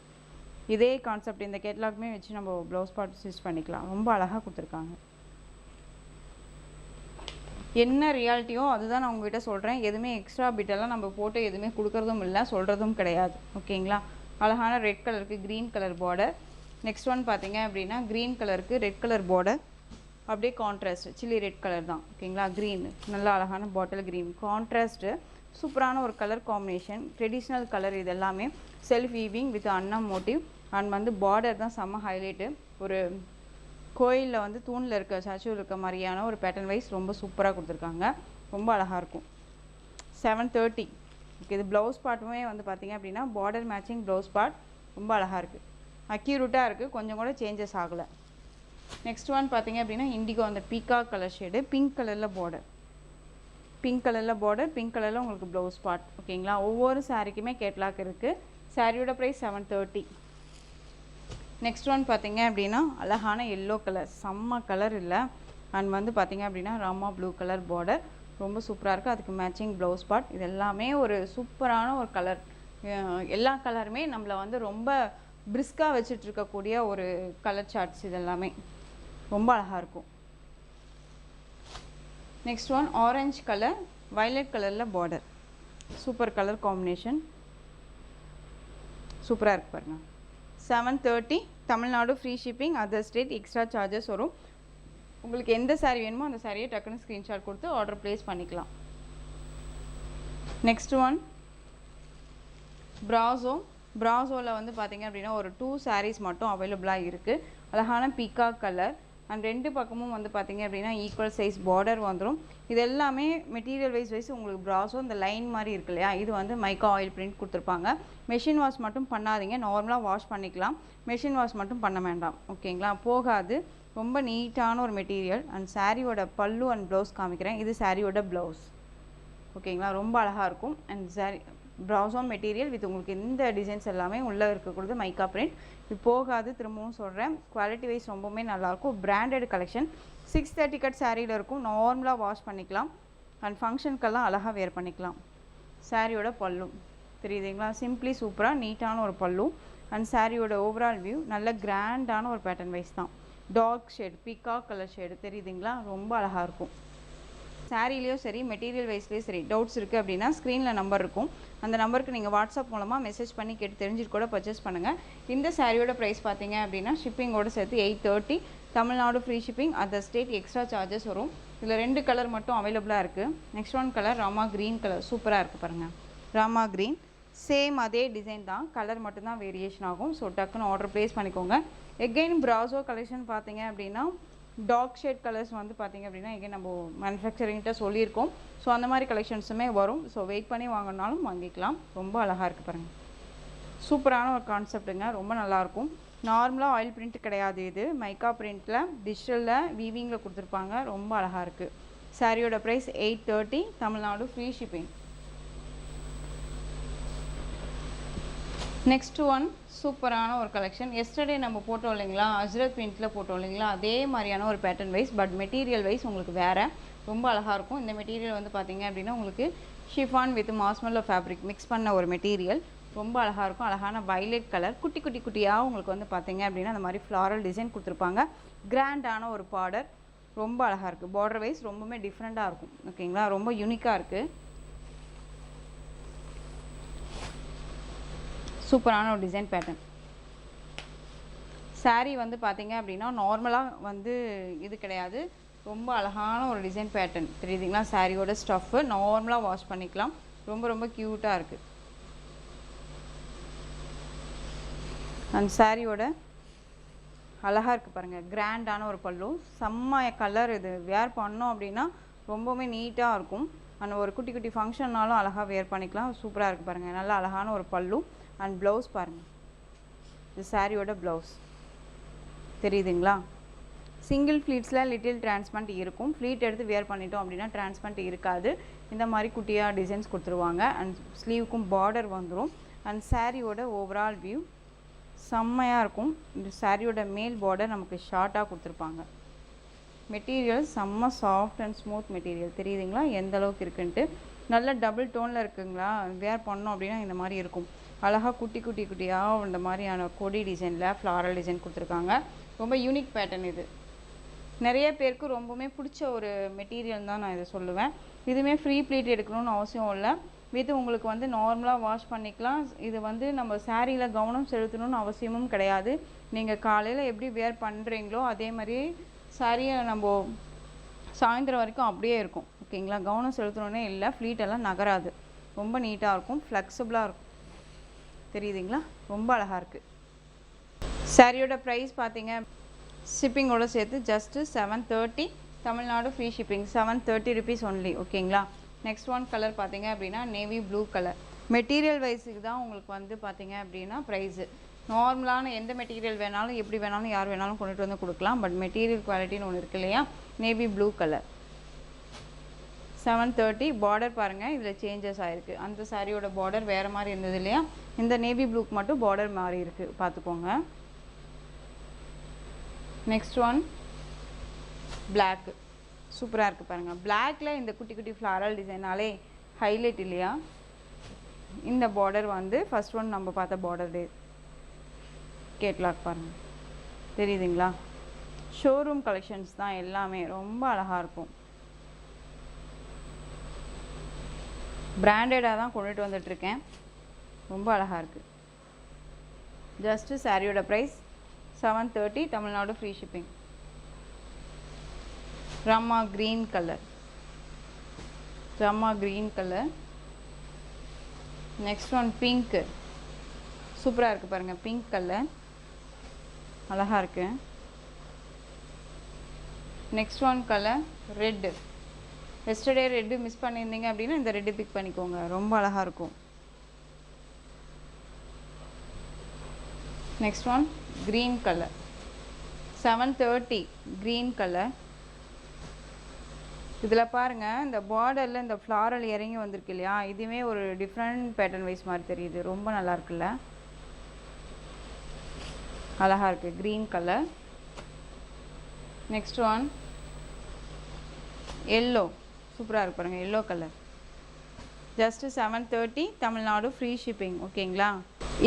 இதே கான்செப்ட் இந்த கேட்லாக்குமே வச்சு நம்ம ப்ளவுஸ் பார்ட் ஸ்டிச் பண்ணிக்கலாம். ரொம்ப அழகாக கொடுத்துருக்காங்க. என்ன ரியாலிட்டியோ அதுதான் நான் உங்ககிட்ட சொல்கிறேன். எதுவுமே எக்ஸ்ட்ரா பிட்டெல்லாம் நம்ம போட்டு எதுவுமே கொடுக்குறதும் இல்லை, சொல்கிறதும் கிடையாது. ஓகேங்களா? அழகான ரெட் கலருக்கு green colour border. Next one பார்த்தீங்க அப்படின்னா க்ரீன் கலருக்கு ரெட் கலர் பார்டர், அப்படியே கான்ட்ராஸ்ட் சில்லி ரெட் கலர் தான். ஓகேங்களா? க்ரீன் நல்லா அழகான பாட்டில் க்ரீன் கான்ட்ராஸ்ட்டு, சூப்பரான ஒரு கலர் காம்பினேஷன், ட்ரெடிஷ்னல் கலர். இது எல்லாமே செல்ஃப் வீவிங் வித் அன்னம் மோட்டிவ் அண்ட் வந்து பார்டர் தான் செம்ம ஹைலைட்டு. ஒரு கோயிலில் வந்து தூணில் இருக்க ஸ்டாச்சுவில் இருக்க மாதிரியான ஒரு பேட்டர்ன் வைஸ் ரொம்ப சூப்பராக கொடுத்துருக்காங்க, ரொம்ப அழகாக இருக்கும். 730. ஓகே, இது ப்ளவுஸ் பார்ட்டுமே வந்து பார்த்திங்க அப்படின்னா பார்டர் மேட்சிங் ப்ளவுஸ் பார்ட் ரொம்ப அழகாக இருக்குது, அக்யூரேட்டாக இருக்குது, கொஞ்சம் கூட சேஞ்சஸ் ஆகலை. நெக்ஸ்ட் ஒன் பார்த்திங்க அப்படின்னா இண்டிகோ, அந்த பீகாக் கலர் ஷேடு, பிங்க் கலரில் பார்டர், பிங்க் கலரில் பார்டர், பிங்க் கலரில் உங்களுக்கு ப்ளவுஸ் பார்ட். ஓகேங்களா? ஒவ்வொரு சாரீக்குமே கேட்லாக் இருக்குது. சாரியோட ப்ரைஸ் 730. நெக்ஸ்ட் ஒன் பார்த்திங்க அப்படின்னா அழகான எல்லோ கலர், செம்ம கலர் இல்லை, அண்ட் வந்து பார்த்திங்க அப்படின்னா ராமா ப்ளூ கலர் பார்டர், ரொம்ப சூப்பராக இருக்குது. அதுக்கு மேட்சிங் ப்ளவுஸ் பார்ட். இது எல்லாமே ஒரு சூப்பரான ஒரு கலர். எல்லா கலருமே நம்மளை வந்து ரொம்ப பிரிஸ்காக வச்சுட்ருக்கக்கூடிய ஒரு கலர் சார்ட்ஸ். இது எல்லாமே ரொம்ப அழகாக இருக்கும். Next one orange colour, violet கலரில் பார்டர், சூப்பர் கலர் காம்பினேஷன், சூப்பராக இருக்குது பாருங்கள். 730. Tamil Nadu free shipping, other state extra charges வரும். உங்களுக்கு எந்த சாரீ வேணுமோ அந்த சாரியை டக்குன்னு ஸ்க்ரீன்ஷாட் கொடுத்து ஆர்டர் ப்ளேஸ் பண்ணிக்கலாம். Next one ப்ராசோ. ப்ராசோவில் வந்து பார்த்திங்க அப்படின்னா ஒரு 2 சாரீஸ் மட்டும் அவைலபிளாக இருக்குது. அழகான பீகாக் கலர் அண்ட் 2 பக்கமும் வந்து பார்த்திங்க அப்படின்னா ஈக்குவல் சைஸ் பார்டர் வந்துடும். இது எல்லாமே மெட்டீரியல் வைஸ் உங்களுக்கு ப்ராஸோ இந்த லைன் மாதிரி இருக்கு இல்லையா, இது வந்து மைக்கா ஆயில் பிரிண்ட் கொடுத்துருப்பாங்க. மெஷின் வாஷ் மட்டும் பண்ணாதீங்க, நார்மலாக வாஷ் பண்ணிக்கலாம், மெஷின் வாஷ் மட்டும் பண்ண வேண்டாம். ஓகேங்களா? போகாது, ரொம்ப நீட்டான ஒரு மெட்டீரியல். அண்ட் சாரியோட பல்லு அண்ட் ப்ளவுஸ் காமிக்கிறேன். இது சாரியோட ப்ளவுஸ். ஓகேங்களா? ரொம்ப அழகாக இருக்கும். அண்ட் சாரி ப்ராஸோ மெட்டீரியல் வித் உங்களுக்கு இந்த டிசைன்ஸ் எல்லாமே உள்ளே இருக்கக்கூடாது மைக்கா பிரிண்ட். இது போகாது, திரும்பவும் சொல்கிறேன், குவாலிட்டி வைஸ் ரொம்பவுமே நல்லாயிருக்கும். Branded collection. 630 கட் சாரியில் இருக்கும், நார்மலாக வாஷ் பண்ணிக்கலாம் அண்ட் ஃபங்க்ஷனுக்கெல்லாம் அழகாக வேர் பண்ணிக்கலாம். சாரியோட பல்லு தெரியுதுங்களா? சிம்பிளி சூப்பராக நீட்டான ஒரு பல்லு. அண்ட் சாரியோட ஓவரால் வியூ நல்ல கிராண்டான ஒரு பேட்டர்ன் வைஸ் தான். Dark shade, peacock colour shade தெரியுதுங்களா? ரொம்ப அழகாக இருக்கும். சாரிலையும் சரி, மெட்டீரியல் வைஸ்லேயும் சரி, டவுட்ஸ் இருக்குது அப்படின்னா ஸ்க்ரீனில் நம்பர் இருக்கும், அந்த நம்பருக்கு நீங்கள் வாட்ஸ்அப் மூலமாக மெசேஜ் பண்ணி கேட்டு தெரிஞ்சுட்டு கூட பர்ச்சேஸ் பண்ணுங்கள். இந்த சாரியோட ப்ரைஸ் பார்த்தீங்க அப்படின்னா ஷிப்பிங்கோடு சேர்த்து 830. Tamil Nadu free shipping, other state extra charges வரும். இதில் 2 கலர் மட்டும் அவைலபிளாக இருக்குது. Next one colour Rama green colour, சூப்பராக இருக்குது பாருங்கள். ராமா க்ரீன் சேம் அதே டிசைன் தான், கலர் மட்டும்தான் வேரியேஷன் ஆகும். ஸோ டக்குன்னு ஆர்டர் ப்ளேஸ் பண்ணிக்கோங்க. எகெயின் ப்ராசோ கலெக்ஷன் பார்த்தீங்க அப்படின்னா டார்க் ஷேட் கலர்ஸ் வந்து பார்த்திங்க அப்படின்னா எங்கே நம்ம மேனுஃபேக்சரிங்கிட்ட சொல்லியிருக்கோம். ஸோ அந்த மாதிரி கலெக்ஷன்ஸுமே வரும். ஸோ வெயிட் பண்ணி வாங்கினாலும் வாங்கிக்கலாம். ரொம்ப அழகாக இருக்குது பாருங்கள், சூப்பரான ஒரு கான்செப்ட்டுங்க, ரொம்ப நல்லாயிருக்கும். நார்மலாக ஆயில் பிரிண்ட் கிடையாது, இது மைக்கா பிரிண்ட்டில் டிஜிட்டலில் வீவிங்கில் கொடுத்துருப்பாங்க, ரொம்ப அழகாக இருக்குது. சாரியோட price 830. Tamil Nadu free shipping. Next one சூப்பரான ஒரு கலெக்ஷன். எஸ்டர்டே நம்ம போட்டோம் இல்லைங்களா, அஜ்ரத் பிரிண்ட்டில் போட்டோம் இல்லைங்களா, அதே மாதிரியான ஒரு pattern wise, but material wise உங்களுக்கு வேறு, ரொம்ப அழகாக இருக்கும். இந்த மெட்டீரியல் வந்து பார்த்திங்க அப்படின்னா உங்களுக்கு ஷிஃபான் வித் மாஸ்மெல்லோ ஃபேப்ரிக் மிக்ஸ் பண்ண ஒரு மெட்டீரியல், ரொம்ப அழகாக இருக்கும். அழகான வயலட் கலர், குட்டி குட்டி குட்டியாக உங்களுக்கு வந்து பார்த்திங்க அப்படின்னா அந்த மாதிரி ஃப்ளாரல் டிசைன் கொடுத்துருப்பாங்க. கிராண்டான ஒரு பார்டர், ரொம்ப அழகாக இருக்குது. பார்டர் வைஸ் ரொம்பவுமே டிஃப்ரெண்ட்டாக இருக்கும். ஓகேங்களா? ரொம்ப யூனிக்காக இருக்குது, சூப்பரான ஒரு டிசைன் பேட்டர்ன். சாரீ வந்து பார்த்திங்க அப்படின்னா நார்மலாக வந்து இது கிடையாது, ரொம்ப அழகான ஒரு டிசைன் பேட்டர்ன் தெரியுதுங்களா? சாரியோட ஸ்டஃப்பு நார்மலாக வாஷ் பண்ணிக்கலாம், ரொம்ப ரொம்ப க்யூட்டாக இருக்குது. அந்த சாரியோட அழகாக இருக்குது பாருங்கள், கிராண்டான ஒரு பல்லு, செம்ம கலர். இது வேர் பண்ணோம் அப்படின்னா ரொம்பவுமே நீட்டாக இருக்கும். அந்த ஒரு குட்டி குட்டி ஃபங்க்ஷன்னாலும் அழகாக வேர் பண்ணிக்கலாம், சூப்பராக இருக்குது பாருங்கள். நல்லா அழகான ஒரு பல்லு அண்ட் ப்ளவுஸ் பாருங்கள். இது சாரியோட ப்ளவுஸ் தெரியுதுங்களா? சிங்கிள் ஃப்ளீட்ஸில் லிட்டில் டிரான்ஸ்பரண்ட் இருக்கும். ஃப்ளீட் எடுத்து வேர் பண்ணிட்டோம் அப்படின்னா டிரான்ஸ்பரண்ட் இருக்காது. இந்த மாதிரி குட்டியாக டிசைன்ஸ் கொடுத்துருவாங்க. அண்ட் ஸ்லீவுக்கும் பார்டர் வந்துடும். அண்ட் சாரியோட ஓவரால் வியூ செம்மையாக இருக்கும். இந்த சாரியோட மேல் பார்டர் நமக்கு ஷார்ட்டாக கொடுத்துருப்பாங்க. மெட்டீரியல் செம்ம சாஃப்ட் அண்ட் ஸ்மூத் மெட்டீரியல். தெரியுதுங்களா எந்த அளவுக்கு இருக்குன்ட்டு? நல்ல டபுள் டோனில் இருக்குங்களா? வேர் பண்ணோம் அப்படின்னா இந்த மாதிரி இருக்கும். அழகாக குட்டியாக இந்த மாதிரியான கொடி டிசைனில் ஃப்ளாரல் டிசைன் கொடுத்துருக்காங்க. ரொம்ப யூனிக் பேட்டர்ன் இது. நிறைய பேருக்கு ரொம்பவுமே பிடிச்ச ஒரு மெட்டீரியல் தான் நான் இதை சொல்லுவேன். இதுவுமே ஃப்ரீ ப்ளீட் எடுக்கணும்னு அவசியம் இல்லை. வித் உங்களுக்கு வந்து நார்மலாக வாஷ் பண்ணிக்கலாம். இது வந்து நம்ம சாரியில் கவனம் செலுத்தணும்னு அவசியமும் கிடையாது. நீங்கள் காலையில் எப்படி வேர் பண்ணுறீங்களோ அதே மாதிரி சாரியை நம்ம சாயந்தரம் வரைக்கும் அப்படியே இருக்கும். ஓகேங்களா? கவனம் செலுத்தணுன்னே இல்லை. ஃப்ளீட்டெல்லாம் நகராது. ரொம்ப நீட்டாக இருக்கும், ஃப்ளெக்சிபிளாக இருக்கும். தெரியுதுங்களா? ரொம்ப அழகாக இருக்குது. சாரியோட ப்ரைஸ் பார்த்தீங்க ஷிப்பிங்கோடு சேர்த்து just 730. Tamil Nadu free shipping. 730 rupees only. ஓகேங்களா? நெக்ஸ்ட் ஒன் கலர் பார்த்தீங்க அப்படின்னா நேவி ப்ளூ கலர். மெட்டீரியல் வைஸுக்கு தான் உங்களுக்கு வந்து பார்த்தீங்க அப்படின்னா ப்ரைஸு. நார்மலான எந்த மெட்டீரியல் வேணாலும் எப்படி வேணாலும் யார் வேணாலும் கொண்டுட்டு வந்து கொடுக்கலாம். பட் மெட்டீரியல் குவாலிட்டின்னு ஒன்று இருக்கு இல்லையா? Navy blue colour 730. பார்டர் பாருங்கள், இதில் சேஞ்சஸ் ஆகிருக்கு. அந்த சாரியோட பார்டர் வேறு மாதிரி இருந்தது இல்லையா? இந்த நேவி ப்ளூக்கு மட்டும் பார்டர் மாறி இருக்குது, பார்த்துக்கோங்க. Next one black. சூப்பராக இருக்குது பாருங்கள். பிளாக்ல இந்த குட்டி ஃப்ளாரல் டிசைனாலே ஹைலைட் இல்லையா? இந்த பார்டர் வந்து ஃபர்ஸ்ட் ஒன் நம்ம பார்த்த பார்டர் கேட்லாக் பாருங்கள். தெரியுதுங்களா? ஷோரூம் கலெக்ஷன்ஸ் தான் எல்லாமே. ரொம்ப அழகாக இருக்கும். பிராண்டடாக தான் கொண்டுட்டு வந்துட்டுருக்கேன். ரொம்ப அழகாக இருக்குது. ஜஸ்ட்டு சாரியோட ப்ரைஸ் 730. Tamil Nadu free shipping. ரம்மா green colour. Next one pink. சூப்பராக இருக்குது பாருங்கள். பிங்க் கலர் அழகாக இருக்கு. Next one colour red. Yesterday red miss பண்ணியிருந்தீங்க அப்படின்னா இந்த ரெட்டு பிக் பண்ணிக்கோங்க. ரொம்ப அழகாக இருக்கும். Next one green colour. 730. Green colour. இதில் பாருங்கள், இந்த பார்டரில் இந்த ஃப்ளாரல் இறங்கி வந்திருக்கு இல்லையா? இதுவுமே ஒரு டிஃப்ரெண்ட் பேட்டர்ன் வைஸ் மாதிரி தெரியுது. ரொம்ப நல்லா இருக்குல்ல? அழகாக இருக்குது. Green colour. Next one yellow. சூப்பராக இருக்கு பாருங்கள். Yellow colour. Just 730. Tamil Nadu free shipping. ஓகேங்களா?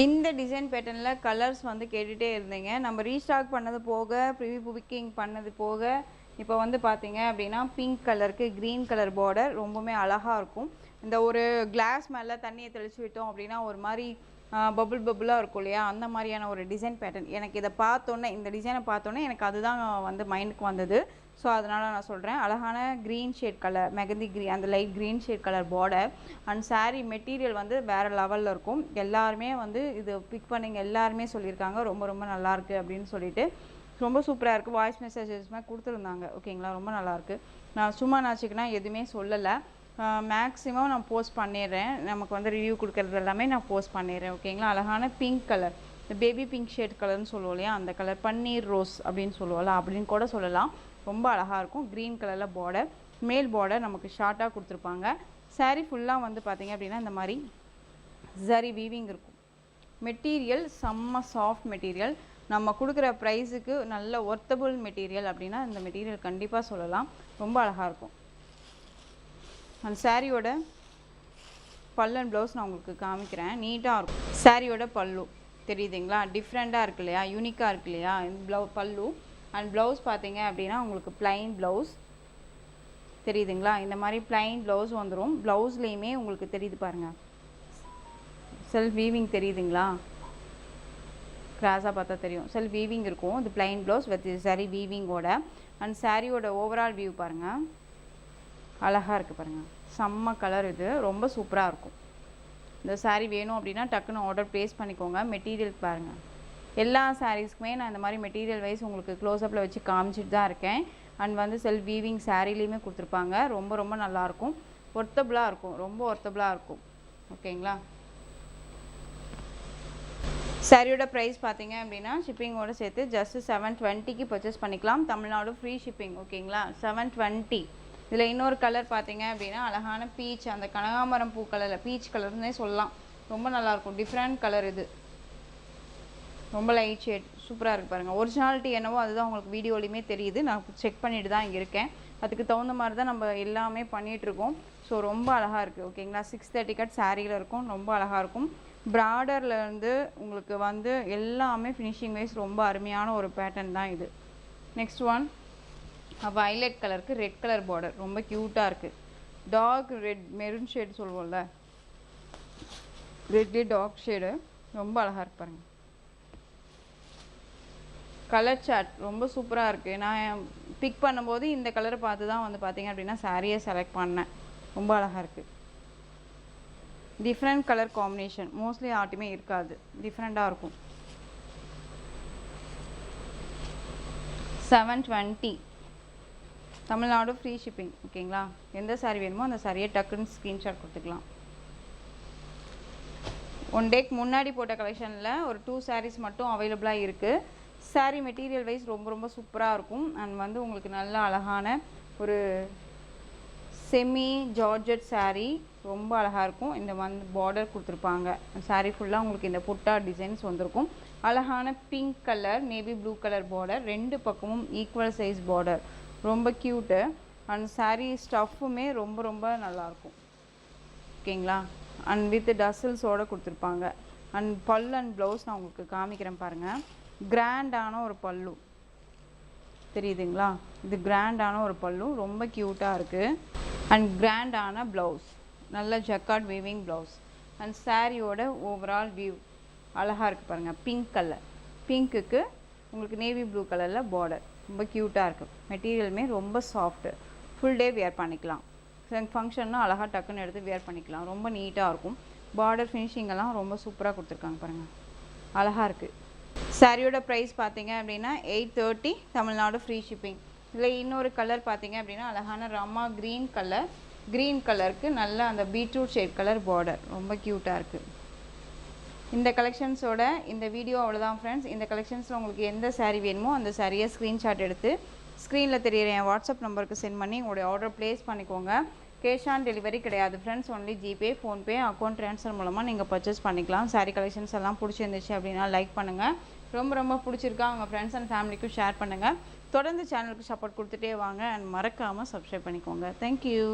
இந்த டிசைன் பேட்டர்னில் கலர்ஸ் வந்து கேட்டுகிட்டே இருந்தீங்க. நம்ம ரீஸ்டாக் பண்ணது போக, ப்ரிவியூ புக்கிங் பண்ணது போக, இப்போ வந்து பார்த்தீங்க அப்படின்னா பிங்க் கலருக்கு க்ரீன் கலர் பார்டர் ரொம்பவுமே அழகாக இருக்கும். இந்த ஒரு கிளாஸ் மேலே தண்ணியை தெளித்து விட்டோம் அப்படின்னா ஒரு மாதிரி பபுளாக இருக்கும் இல்லையா? அந்த மாதிரியான ஒரு டிசைன் பேட்டர்ன். எனக்கு இதை பார்த்தோன்னே, இந்த டிசைனை பார்த்தோன்னே எனக்கு அதுதான் வந்து மைண்டுக்கு வந்தது. ஸோ அதனால் நான் சொல்கிறேன். அழகான green shade colour, mehndi green, அந்த light green shade colour border. And sari material வந்து வேறு லெவலில் இருக்கும். எல்லாருமே வந்து இது பிக் பண்ணிங்க எல்லாருமே சொல்லியிருக்காங்க ரொம்ப ரொம்ப நல்லாயிருக்கு அப்படின்னு சொல்லிட்டு. ரொம்ப சூப்பராக இருக்குது. வாய்ஸ் மெசேஜஸ்மே கொடுத்துருந்தாங்க. ஓகேங்களா? ரொம்ப நல்லாயிருக்கு. நான் சும்மா நாச்சிக்கினா எதுவுமே சொல்லலை. மேக்ஸிமம் நான் போஸ்ட் பண்ணிடுறேன். நமக்கு வந்து ரிவ்யூ கொடுக்குறது எல்லாமே நான் போஸ்ட் பண்ணிடுறேன். ஓகேங்களா? அழகான பிங்க் கலர், இந்த பேபி பிங்க் ஷேட் கலர்னு சொல்லுவோம் இல்லையா? அந்த கலர் பன்னீர் ரோஸ் அப்படின்னு சொல்லுவோம்ல, அப்படின்னு கூட சொல்லலாம். ரொம்ப அழகாக இருக்கும். க்ரீன் கலரில் பார்டர், மேல் பார்டர் நமக்கு ஷார்ட்டாக கொடுத்துருப்பாங்க. சாரீ ஃபுல்லாக வந்து பார்த்திங்க அப்படின்னா இந்த மாதிரி ஜரி வீவிங் இருக்கும். மெட்டீரியல் செம்ம சாஃப்ட் மெட்டீரியல். நம்ம கொடுக்குற ப்ரைஸுக்கு நல்ல ஒர்த்தபுள் மெட்டீரியல் அப்படின்னா இந்த மெட்டீரியல் கண்டிப்பாக சொல்லலாம். ரொம்ப அழகாக இருக்கும். அந்த சாரியோட பல்லு அண்ட் ப்ளவுஸ் நான் உங்களுக்கு காமிக்கிறேன். நீட்டாக இருக்கும். சாரியோட பல்லு தெரியுதுங்களா? டிஃப்ரெண்ட்டாக இருக்கு இல்லையா? யூனிக்காக இருக்கு இல்லையா? பல்லு அண்ட் ப்ளவுஸ் பார்த்தீங்க அப்படின்னா உங்களுக்கு ப்ளைன் ப்ளவுஸ் தெரியுதுங்களா? இந்த மாதிரி ப்ளைன் ப்ளவுஸ் வந்துடும். ப்ளவுஸ்லேயுமே உங்களுக்கு தெரியுது பாருங்கள், செல்ஃப் வீவிங் தெரியுதுங்களா? கிராஸாக பார்த்தா தெரியும். செல்ஃப் வீவிங் இருக்கும். இது ப்ளைன் ப்ளவுஸ் வித் சாரி வீவிங்கோட. அண்ட் சாரியோட ஓவரால் வியூ பாருங்கள், அழகாக இருக்குது பாருங்கள். செம்ம கலர். இது ரொம்ப சூப்பராக இருக்கும். இந்த சாரீ வேணும் அப்படின்னா டக்குன்னு ஆர்டர் ப்ளேஸ் பண்ணிக்கோங்க. மெட்டீரியல் பாருங்கள். எல்லா சாரீஸ்க்குமே நான் இந்த மாதிரி மெட்டீரியல் வைஸ் உங்களுக்கு க்ளோஸ்அப்பில் வச்சு காமிச்சிட்டு தான் இருக்கேன். அண்ட் வந்து செல்ஃப் வீவிங் சாரீலையுமே கொடுத்துருப்பாங்க. ரொம்ப ரொம்ப நல்லாயிருக்கும். ஒர்த்தபுளாக இருக்கும். ரொம்ப ஒர்த்தபுளாக இருக்கும். ஓகேங்களா? சாரியோட ப்ரைஸ் பார்த்தீங்க அப்படின்னா ஷிப்பிங்கோடு சேர்த்து ஜஸ்ட் 720க்கு பர்ச்சேஸ் பண்ணிக்கலாம். Tamil Nadu free shipping. ஓகேங்களா? 720. இதில் இன்னொரு கலர் பார்த்தீங்க அப்படின்னா அழகான பீச், அந்த கனகாமரம் பூ கலரில் பீச் கலர்னே சொல்லலாம். ரொம்ப நல்லாயிருக்கும். டிஃப்ரெண்ட் கலர் இது, ரொம்ப லைட் ஷேட், சூப்பராக இருக்குது பாருங்கள். ஒரிஜினாலிட்டி என்னவோ அதுதான் உங்களுக்கு வீடியோலையுமே தெரியுது. நான் செக் பண்ணிட்டு தான் இங்கே இருக்கேன். அதுக்கு தகுந்த மாதிரி தான் நம்ம எல்லாமே பண்ணிகிட்ருக்கோம். ஸோ ரொம்ப அழகாக இருக்குது. ஓகேங்களா, 630 கட் சாரியில் இருக்கும். ரொம்ப அழகாக இருக்கும். ப்ராடர்லேருந்து உங்களுக்கு வந்து எல்லாமே ஃபினிஷிங் வைஸ் ரொம்ப அருமையான ஒரு பேட்டர்ன் தான் இது. நெக்ஸ்ட் ஒன் வயலட் கலருக்கு ரெட் கலர் பார்டர், ரொம்ப க்யூட்டாக இருக்குது. டார்க் ரெட் மெரூன் ஷேட் சொல்லுவோம்ல, ரெட்லேயே டார்க் ஷேடு, ரொம்ப அழகாக இருக்கு பாருங்கள். கலர் சார்ட் ரொம்ப சூப்பராக இருக்குது. நான் பிக் பண்ணும்போது இந்த கலரை பார்த்து தான் வந்து பார்த்தீங்க அப்படின்னா சாரியை செலக்ட் பண்ணேன். ரொம்ப அழகாக இருக்குது. டிஃப்ரெண்ட் கலர் காம்பினேஷன் மோஸ்ட்லி யார்ட்டுமே இருக்காது, டிஃப்ரெண்ட்டாக இருக்கும். 720 தமிழ்நாடு ஃப்ரீ ஷிப்பிங். ஓகேங்களா, எந்த சாரீ வேணுமோ அந்த சாரியை டக்குன்னு ஸ்க்ரீன்ஷாட் கொடுத்துக்கலாம். ஒன் டேக்கு முன்னாடி போட்ட கலெக்ஷனில் ஒரு 2 sarees மட்டும் அவைலபிளாக இருக்குது. சாரீ மெட்டீரியல் வைஸ் ரொம்ப ரொம்ப சூப்பராக இருக்கும். அண்ட் வந்து உங்களுக்கு நல்ல அழகான ஒரு செமி ஜார்ஜெட் சாரீ, ரொம்ப அழகாக இருக்கும். இந்த வந்து பார்டர் கொடுத்துருப்பாங்க. சாரீ ஃபுல்லாக உங்களுக்கு இந்த புட்டா டிசைன்ஸ் வந்திருக்கும். அழகான pink colour, navy blue colour border, 2 பக்கமும் ஈக்குவல் சைஸ் பார்டர், ரொம்ப க்யூட்டு. அண்ட் சாரீ ஸ்டஃப்புமே ரொம்ப ரொம்ப நல்லாயிருக்கும். ஓகேங்களா, அண்ட் வித் டசல்ஸோடு கொடுத்துருப்பாங்க. அண்ட் பல்லு அண்ட் ப்ளவுஸ் நான் உங்களுக்கு காமிக்கிறேன் பாருங்கள். கிராண்டான ஒரு பல்லு தெரியுதுங்களா, இது கிராண்டான ஒரு பல்லு, ரொம்ப க்யூட்டாக இருக்குது. அண்ட் கிராண்டான ப்ளவுஸ், நல்ல ஜக்கார்ட் வீவிங் ப்ளவுஸ். அண்ட் சாரியோட ஓவரால் வியூ அழகாக இருக்குது பாருங்கள். பிங்க் கலர், பிங்க்குக்கு உங்களுக்கு நேவி ப்ளூ கலரில் பார்டர், ரொம்ப க்யூட்டாக இருக்குது. மெட்டீரியலுமே ரொம்ப சாஃப்ட்டு, ஃபுல் டே வியர் பண்ணிக்கலாம். ஃபங்க்ஷன்னா அழகாக டக்குன்னு எடுத்து வியர் பண்ணிக்கலாம். ரொம்ப நீட்டாக இருக்கும். பார்டர் ஃபினிஷிங்கெல்லாம் ரொம்ப சூப்பராக கொடுத்துருக்காங்க பாருங்கள், அழகாக இருக்குது. சாரியோட ப்ரைஸ் பார்த்தீங்க அப்படின்னா 830 தமிழ்நாடு ஃப்ரீ ஷிப்பிங். இதில் இன்னொரு கலர் பார்த்தீங்க அப்படின்னா அழகான ராமா க்ரீன் கலர், க்ரீன் கலருக்கு நல்ல அந்த பீட்ரூட் ஷேட் கலர் பார்டர், ரொம்ப க்யூட்டாக இருக்குது. இந்த கலெக்ஷன்ஸோட இந்த வீடியோ அவ்வளோதான் ஃப்ரெண்ட்ஸ். இந்த கலெக்ஷன்ஸில் உங்களுக்கு எந்த சாரீ வேணுமோ அந்த சாரியை ஸ்க்ரீன்ஷாட் எடுத்து ஸ்க்ரீனில் தெரியிற என் வாட்ஸ்அப் நம்பருக்கு சென்ட் பண்ணி உங்களுடைய ஆர்டர் ப்ளேஸ் பண்ணிக்கோங்க. கேஷ் ஆன் டெலிவரி கிடையாது friends, only GPay, PhonePe, account transfer மூலமாக நீங்கள் பர்ச்சேஸ் பண்ணிக்கலாம். சாரீ கலெக்ஷன்ஸ் எல்லாம் பிடிச்சிருந்துச்சு அப்படின்னா லைக் பண்ணுங்கள். ரொம்ப ரொம்ப பிடிச்சிருக்கா உங்கள் ஃப்ரெண்ட்ஸ் அண்ட் ஃபேமிலிக்கும் ஷேர் பண்ணுங்கள். தொடர்ந்து சேனலுக்கு சப்போர்ட் கொடுத்துட்டே வாங்க. அண்ட் மறக்காமல் சப்ஸ்கிரைப் பண்ணிக்கோங்க. தேங்க்யூ.